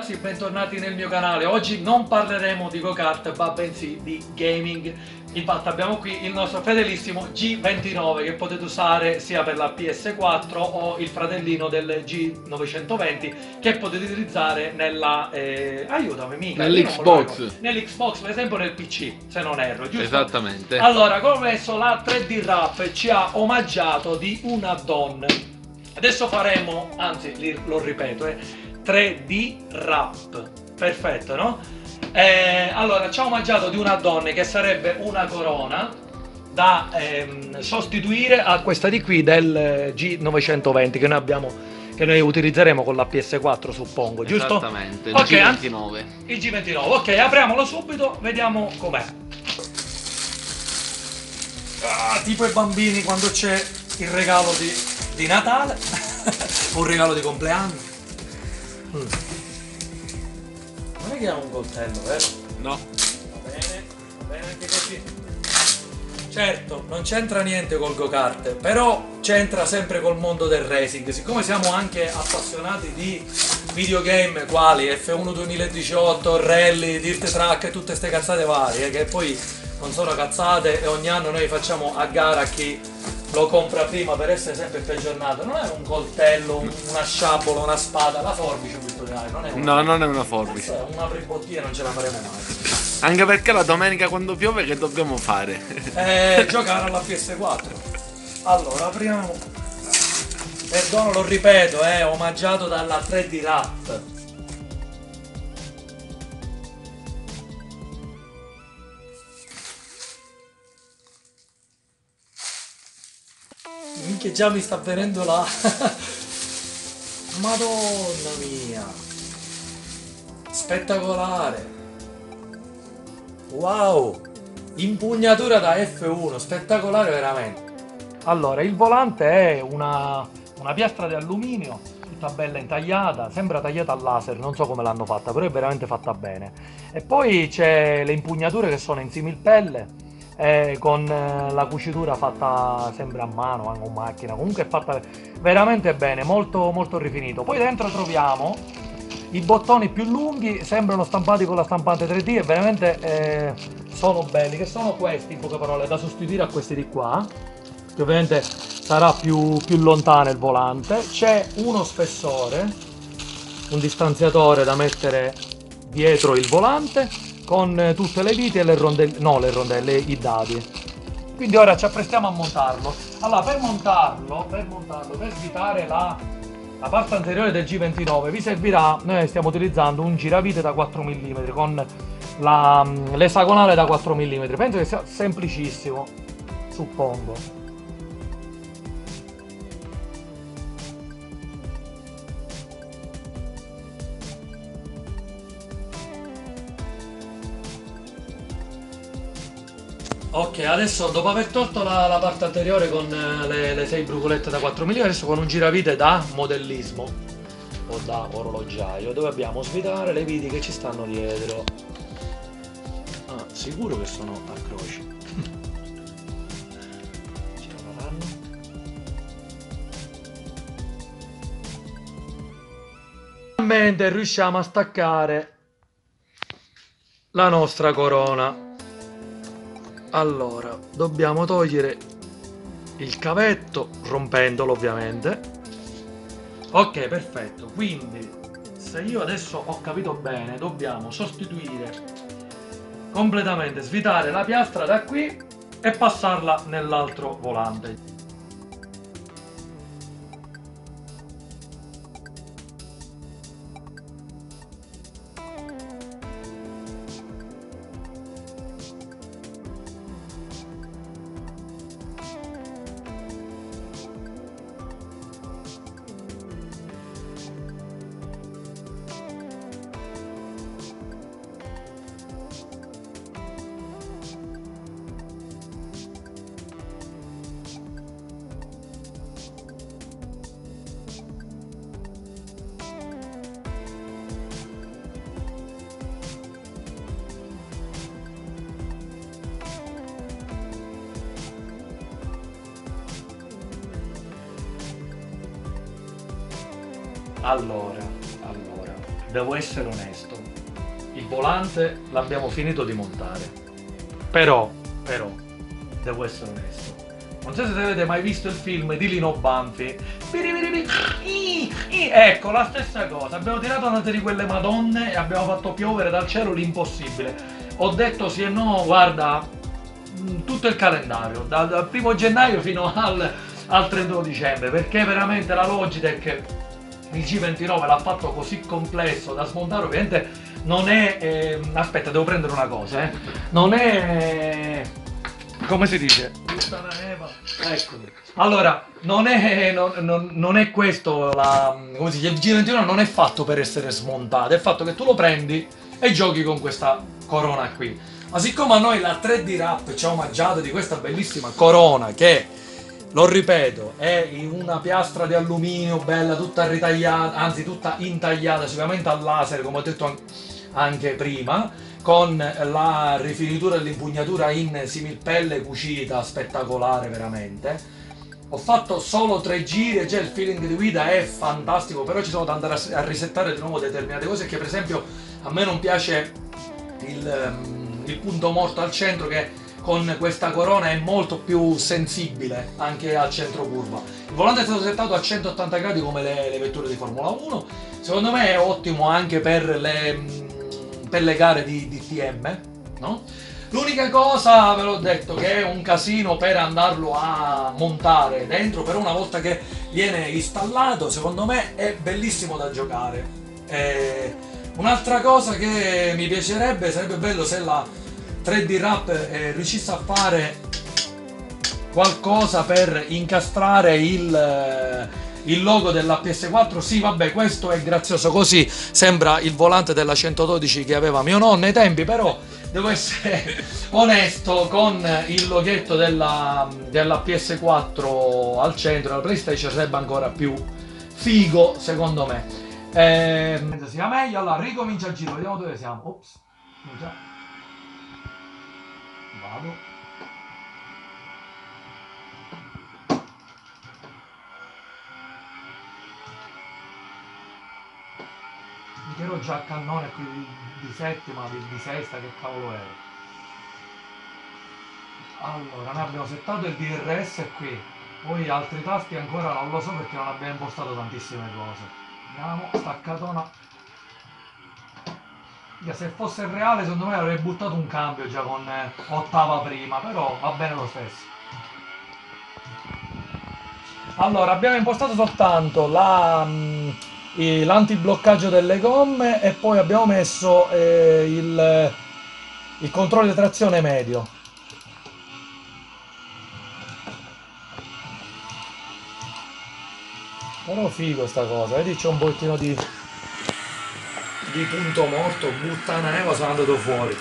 ragazzi, bentornati nel mio canale. Oggi non parleremo di go-kart, ma bensì di gaming. Infatti abbiamo qui il nostro fedelissimo G29 che potete usare sia per la PS4 o il fratellino del G920 che potete utilizzare nella... aiutami mica, nell'Xbox. Nell'Xbox, per esempio nel PC, se non erro, giusto? Esattamente. Allora, come ho messo, la 3D Rap ci ha omaggiato di un add-on. Adesso faremo, anzi lo ripeto, 3D Rap, perfetto, no? Allora ci ha omaggiato di un add-on che sarebbe una corona da sostituire a questa di qui del G920 che noi abbiamo, che noi utilizzeremo con la PS4, suppongo, giusto? Esattamente, il Okay, G29. Il G29, ok, apriamolo subito, vediamo com'è. Tipo i bambini quando c'è il regalo di Natale, un regalo di compleanno. Non è che ha un coltello, vero? No. Va bene anche così. Certo, non c'entra niente col go-kart, però c'entra sempre col mondo del racing. Siccome siamo anche appassionati di videogame quali F1 2018, Rally, Dirt Track e tutte ste cazzate varie, che poi non sono cazzate e ogni anno noi facciamo a gara a chi lo compra prima per essere sempre più aggiornato. Non è un coltello, una sciabola, una spada, la forbice non è una... No, non è una forbice. Un apribottiglie non ce la faremo mai. Anche perché la domenica quando piove che dobbiamo fare? Giocare alla PS4. Allora, apriamo. Perdono, lo ripeto, omaggiato dalla 3D Rap. Minchia, già mi sta venendo la... Madonna mia, spettacolare, wow, impugnatura da F1, spettacolare veramente. Allora, il volante è una piastra di alluminio, tutta bella intagliata, sembra tagliata al laser, non so come l'hanno fatta, però è veramente fatta bene. E poi c'è le impugnature che sono in similpelle, con la cucitura fatta sempre a mano, anche con macchina, comunque è fatta veramente bene, molto molto rifinito. Poi dentro troviamo i bottoni più lunghi, sembrano stampati con la stampante 3D e veramente sono belli, che sono questi, in poche parole, da sostituire a questi di qua, che ovviamente sarà più lontano il volante. C'è uno spessore, un distanziatore da mettere dietro il volante, con tutte le viti e le rondelle, no le rondelle, i dadi. Quindi ora ci apprestiamo a montarlo. Allora, per montarlo, per svitare la parte anteriore del G29 vi servirà, noi stiamo utilizzando un giravite da 4 mm con l'esagonale da 4 mm. Penso che sia semplicissimo, suppongo. Ok, adesso dopo aver tolto la parte anteriore con le 6 brucolette da 4 mm, adesso con un giravite da modellismo o da orologiaio dobbiamo svitare le viti che ci stanno dietro. Ah, sicuro che sono a croce. Ci lavoreranno. Finalmente riusciamo a staccare la nostra corona. Allora, dobbiamo togliere il cavetto, rompendolo ovviamente. Ok, perfetto. Quindi, se io adesso ho capito bene, dobbiamo sostituire completamente, svitare la piastra da qui e passarla nell'altro volante. Allora, devo essere onesto, il volante l'abbiamo finito di montare, però, devo essere onesto. Non so se avete mai visto il film di Lino Banfi. Ecco, la stessa cosa. Abbiamo tirato una serie di quelle madonne e abbiamo fatto piovere dal cielo l'impossibile. Ho detto sì e no, guarda, tutto il calendario, dal 1° gennaio fino al 31 dicembre, perché veramente la Logitech, il G29 l'ha fatto così complesso da smontare. Ovviamente non è... aspetta, devo prendere una cosa, non è... come si dice? Puttana Eva. Eccomi. Allora, non è questo come si dice, il G29 non è fatto per essere smontato, è fatto che tu lo prendi e giochi con questa corona qui. Ma siccome a noi la 3D Rap ci ha omaggiato di questa bellissima corona che, lo ripeto, è in una piastra di alluminio bella, tutta ritagliata, anzi tutta intagliata, sicuramente al laser, come ho detto anche prima, con la rifinitura dell'impugnatura in similpelle cucita, spettacolare veramente. Ho fatto solo 3 giri e già il feeling di guida è fantastico, però ci sono da andare a risettare di nuovo determinate cose, che per esempio a me non piace il punto morto al centro, che con questa corona è molto più sensibile anche al centro curva. Il volante è stato settato a 180 gradi come le vetture di Formula 1, secondo me è ottimo anche per le gare di DTM, no? L'unica cosa, ve l'ho detto, che è un casino per andarlo a montare dentro, però una volta che viene installato, secondo me è bellissimo da giocare. Un'altra cosa che mi piacerebbe, sarebbe bello se la 3D Rap riuscisse a fare qualcosa per incastrare il logo della PS4. Sì, vabbè, questo è grazioso così, sembra il volante della 112 che aveva mio nonno ai tempi, però devo essere onesto, con il loghetto della PS4 al centro della PlayStation sarebbe ancora più figo, secondo me. Sia meglio. Allora, ricomincia il giro, vediamo dove siamo. Ops, già. Vado. Mi ero già a cannone qui di settima, di sesta, che cavolo era. Allora, noi abbiamo settato il DRS qui, poi altri tasti ancora non lo so perché non abbiamo impostato tantissime cose. Andiamo, staccatona. Se fosse reale secondo me avrei buttato un cambio già con ottava prima, però va bene lo stesso. Allora, abbiamo impostato soltanto l'antibloccaggio delle gomme e poi abbiamo messo il controllo di trazione medio. Però figo sta cosa, vedi c'è un pochettino di punto morto, puttana Eva, sono andato fuori.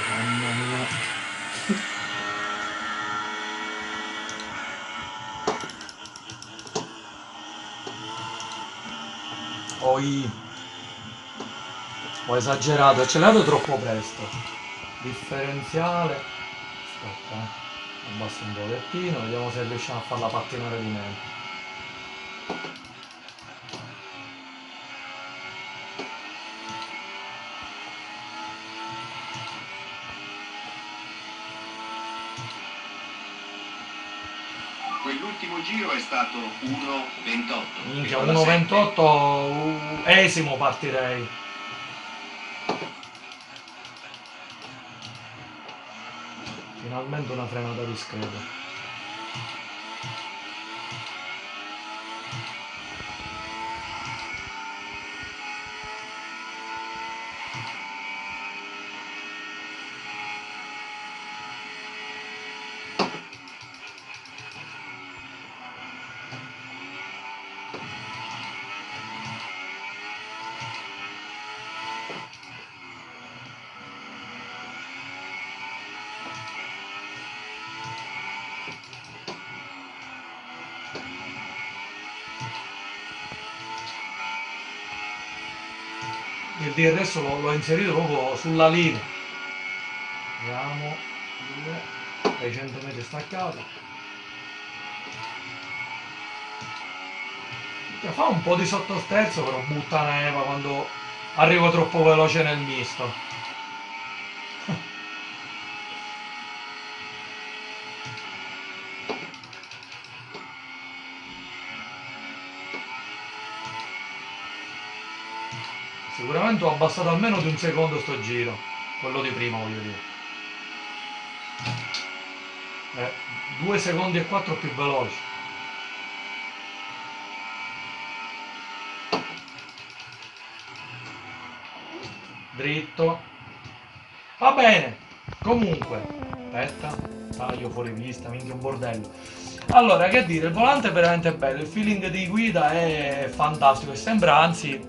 Mamma mia. Ho esagerato, ho accelerato troppo presto. Differenziale. Aspetta, abbasso un pochettino, vediamo se riusciamo a farla pattinare di meno. Quell'ultimo giro è stato 1.28. Minchia, 1.28 esimo partirei. Finalmente una frenata discreta. Il DRS l'ho inserito proprio sulla linea. Vediamo. 600 metri staccato. Fa un po' di sottosterzo, però butta neva quando arrivo troppo veloce nel misto. Sicuramente ho abbassato almeno di un secondo sto giro, quello di prima voglio dire. 2 secondi e 4 più veloci. Dritto. Va bene. Comunque, aspetta, taglio fuori vista, minchia un bordello. Allora, che dire, il volante è veramente bello, il feeling di guida è fantastico e sembra anzi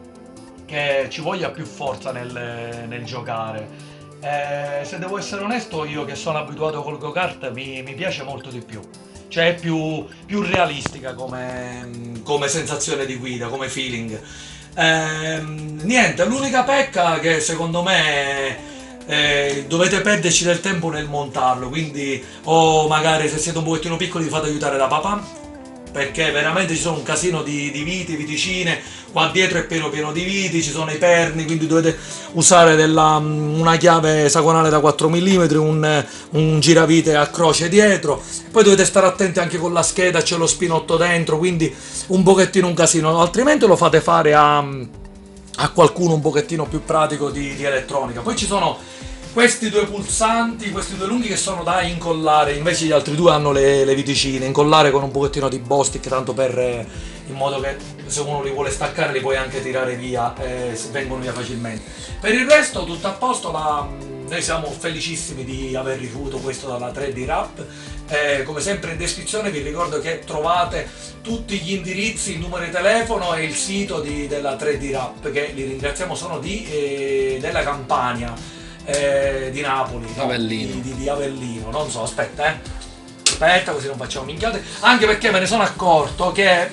che ci voglia più forza nel giocare. Se devo essere onesto, io che sono abituato col go-kart mi piace molto di più. Cioè è più realistica come sensazione di guida, come feeling. Niente, l'unica pecca che secondo me dovete perderci del tempo nel montarlo, quindi o magari se siete un pochettino piccoli vi fate aiutare da papà, perché veramente ci sono un casino di viti, viticine, qua dietro è pieno di viti, ci sono i perni, quindi dovete usare una chiave esagonale da 4 mm, un giravite a croce dietro, poi dovete stare attenti anche con la scheda, c'è lo spinotto dentro, quindi un pochettino un casino, altrimenti lo fate fare a qualcuno un pochettino più pratico di elettronica. Poi ci sono questi due pulsanti, questi due lunghi che sono da incollare, invece gli altri due hanno le viticine, incollare con un pochettino di Bostik, tanto per in modo che se uno li vuole staccare li puoi anche tirare via, vengono via facilmente. Per il resto tutto a posto, noi siamo felicissimi di aver ricevuto questo dalla 3D Rap. Come sempre in descrizione vi ricordo che trovate tutti gli indirizzi, il numero di telefono e il sito della 3D Rap, che li ringraziamo, sono della Campania. Di Napoli, Avellino. di Avellino, non so, aspetta così non facciamo minchiate, anche perché me ne sono accorto che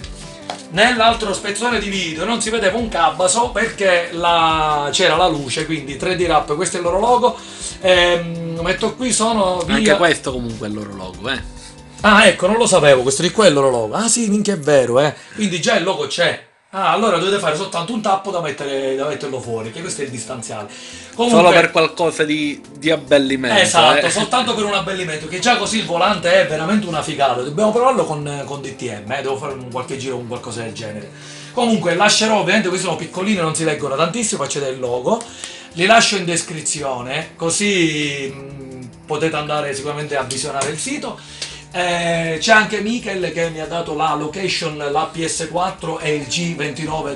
nell'altro spezzone di video non si vedeva un cabaso perché c'era la luce, quindi 3D Rap, questo è il loro logo, metto qui, sono via... Anche questo comunque è il loro logo, Ah, ecco, non lo sapevo, questo di qua è il loro logo. Ah sì, minchia, è vero, quindi già il logo c'è. Ah, allora dovete fare soltanto un tappo da metterlo fuori, che questo è il distanziale. Comunque, solo per qualcosa di abbellimento. esatto, soltanto per un abbellimento, che già così il volante è veramente una figata. Dobbiamo provarlo con DTM, devo fare qualche giro con qualcosa del genere. Comunque lascerò, ovviamente questi sono piccolini, non si leggono tantissimo, faccio del logo. Li lascio in descrizione, così potete andare sicuramente a visionare il sito. C'è anche Michael che mi ha dato la location, la PS4 e il G29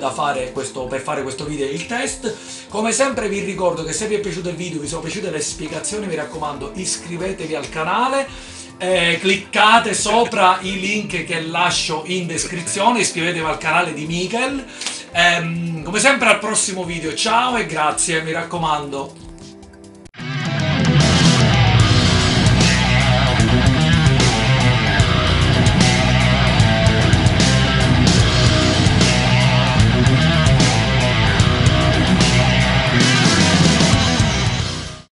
per fare questo video e il test. Come sempre vi ricordo che se vi è piaciuto il video, vi sono piaciute le spiegazioni, mi raccomando iscrivetevi al canale, cliccate sopra i link che lascio in descrizione, iscrivetevi al canale di Michael. Come sempre al prossimo video, ciao e grazie, mi raccomando.